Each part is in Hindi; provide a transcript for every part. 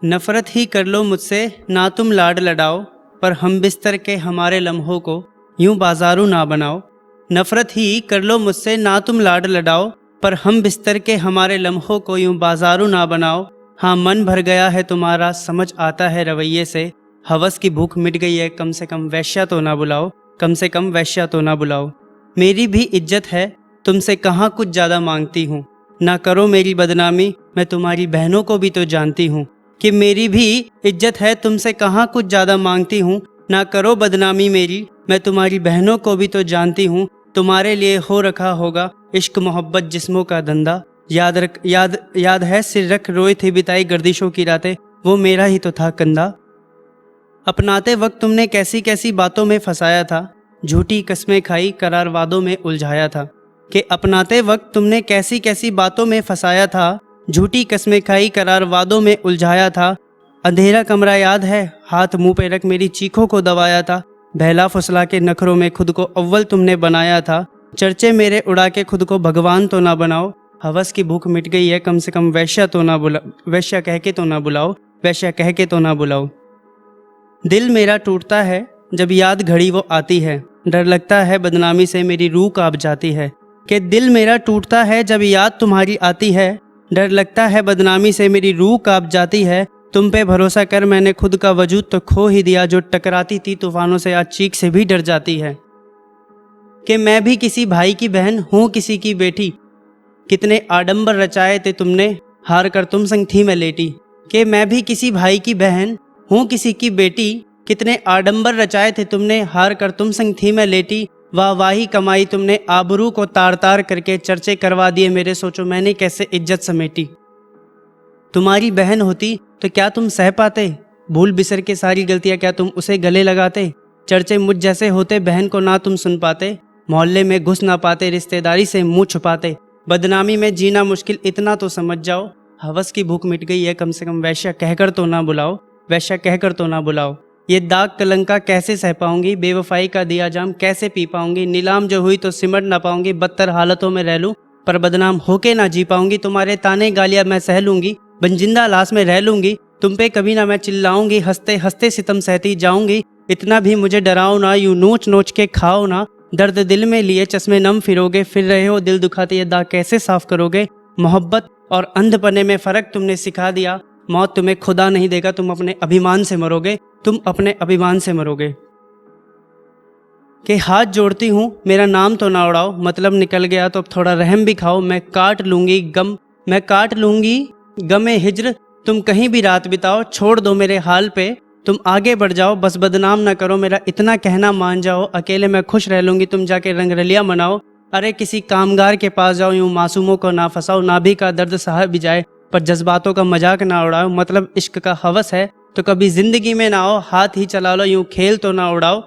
नफ़रत ही कर लो मुझसे ना तुम लाड लडाओ, पर हम बिस्तर के हमारे लम्हों को यूं बाजारू ना बनाओ। नफ़रत ही कर लो मुझसे ना तुम लाड लडाओ, पर हम बिस्तर के हमारे लम्हों को यूं बाजारू ना बनाओ। हाँ, मन भर गया है तुम्हारा, समझ आता है रवैये से, हवस की भूख मिट गई है, कम से कम वैश्या तो ना बुलाओ, कम से कम वैश्या तो ना बुलाओ। मेरी भी इज्जत है, तुमसे कहाँ कुछ ज़्यादा मांगती हूँ, ना करो मेरी बदनामी, मैं तुम्हारी बहनों को भी तो जानती हूँ। कि मेरी भी इज्जत है, तुमसे कहाँ कुछ ज़्यादा मांगती हूँ, ना करो बदनामी मेरी, मैं तुम्हारी बहनों को भी तो जानती हूँ। तुम्हारे लिए हो रखा होगा इश्क मोहब्बत जिस्मों का धंधा, याद है सिर रख रोई थी बिताई गर्दिशों की रातें, वो मेरा ही तो था कंधा। अपनाते वक्त तुमने कैसी कैसी बातों में फंसाया था, झूठी कस्में खाई करार वादों में उलझाया था। कि अपनाते वक्त तुमने कैसी कैसी बातों में फंसाया था, झूठी कस्में खाई करार वादों में उलझाया था। अंधेरा कमरा याद है, हाथ मुंह पे रख मेरी चीखों को दबाया था, बहला फुसला के नखरों में खुद को अव्वल तुमने बनाया था। चर्चे मेरे उड़ा के खुद को भगवान तो ना बनाओ, हवस की भूख मिट गई है, कम से कम वैश्या कह के तो ना बुलाओ, वैश्या कह के तो ना बुलाओ। दिल मेरा टूटता है जब याद घड़ी वो आती है, डर लगता है बदनामी से मेरी रूह कांप जाती है। कि दिल मेरा टूटता है जब याद तुम्हारी आती है, डर लगता है बदनामी से मेरी रूह कांप जाती है। तुम पे भरोसा कर मैंने खुद का वजूद तो खो ही दिया, जो टकराती थी तूफानों से आज चीख से भी डर जाती है। कि मैं भी किसी भाई की बहन हूँ किसी की बेटी, कितने आडंबर रचाए थे तुमने, हार कर तुम संग थी मैं लेटी। कि मैं भी किसी भाई की बहन हूँ किसी की बेटी, कितने आडंबर रचाए थे तुमने, हार कर तुम संग थी मैं लेटी। वाही कमाई तुमने आबरू को तार तार करके, चर्चे करवा दिए मेरे, सोचो मैंने कैसे इज्जत समेटी। तुम्हारी बहन होती तो क्या तुम सह पाते, भूल बिसर के सारी गलतियां क्या तुम उसे गले लगाते। चर्चे मुझ जैसे होते बहन को ना तुम सुन पाते, मोहल्ले में घुस ना पाते, रिश्तेदारी से मुंह छुपाते। बदनामी में जीना मुश्किल इतना तो समझ जाओ, हवस की भूख मिट गई है, कम से कम वैश्या कहकर तो ना बुलाओ, वैश्या कहकर तो ना बुलाओ। ये दाग कलंका कैसे सह पाऊंगी, बेवफाई का दिया जाम कैसे पी पाऊंगी, नीलाम जो हुई तो सिमट ना पाऊंगी, बदतर हालतों में रह लूं पर बदनाम होके ना जी पाऊंगी। तुम्हारे ताने गालियां मैं सह लूंगी, बंजिंदा लाश में रह लूंगी, तुम पे कभी ना मैं चिल्लाऊंगी, हंसते हंसते सितम सहती जाऊंगी। इतना भी मुझे डराओ ना, यूं नोच नोच के खाओ ना, दर्द दिल में लिए चश्मे नम फिरोगे, फिर रहे हो दिल दुखाते ये दाग कैसे साफ करोगे। मोहब्बत और अंधपने में फ़र्क तुमने सिखा दिया, मौत तुम्हें खुदा नहीं देगा, तुम अपने अभिमान से मरोगे, तुम अपने अभिमान से मरोगे। कि हाथ जोड़ती हूँ मेरा नाम तो ना उड़ाओ, मतलब निकल गया तो अब थोड़ा रहम भी खाओ। मैं काट लूँगी गमे हिज्र, तुम कहीं भी रात बिताओ, छोड़ दो मेरे हाल पे तुम आगे बढ़ जाओ, बस बदनाम ना करो मेरा इतना कहना मान जाओ। अकेले मैं खुश रह लूँगी, तुम जाके रंगरलिया मनाओ। अरे किसी कामगार के पास जाओ, यूं मासूमों को ना फंसाओ, नाभि का दर्द सहा भी जाए पर जज्बातों का मजाक ना उड़ाओ। मतलब इश्क का हवस है तो कभी जिंदगी में ना आओ, हाथ ही चला लो यूं खेल तो ना उड़ाओ।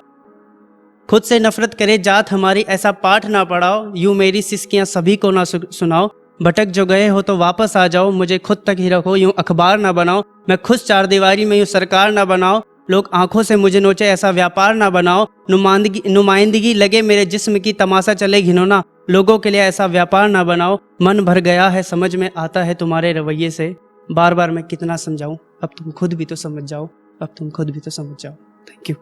खुद से नफरत करे जात हमारी, ऐसा पाठ ना पढ़ाओ, यूं मेरी सिस्कियां सभी को ना सुनाओ। भटक जो गए हो तो वापस आ जाओ, मुझे खुद तक ही रखो, यूं अखबार ना बनाओ। मैं खुद चार दीवारी में यूं सरकार ना बनाओ, लोग आंखों से मुझे नोचे ऐसा व्यापार ना बनाओ। नुमाइंदगी लगे मेरे जिस्म की, तमाशा चले घिनौना, लोगों के लिए ऐसा व्यापार ना बनाओ। मन भर गया है समझ में आता है तुम्हारे रवैये से, बार बार मैं कितना समझाऊं, अब तुम खुद भी तो समझ जाओ, अब तुम खुद भी तो समझ जाओ। Thank you.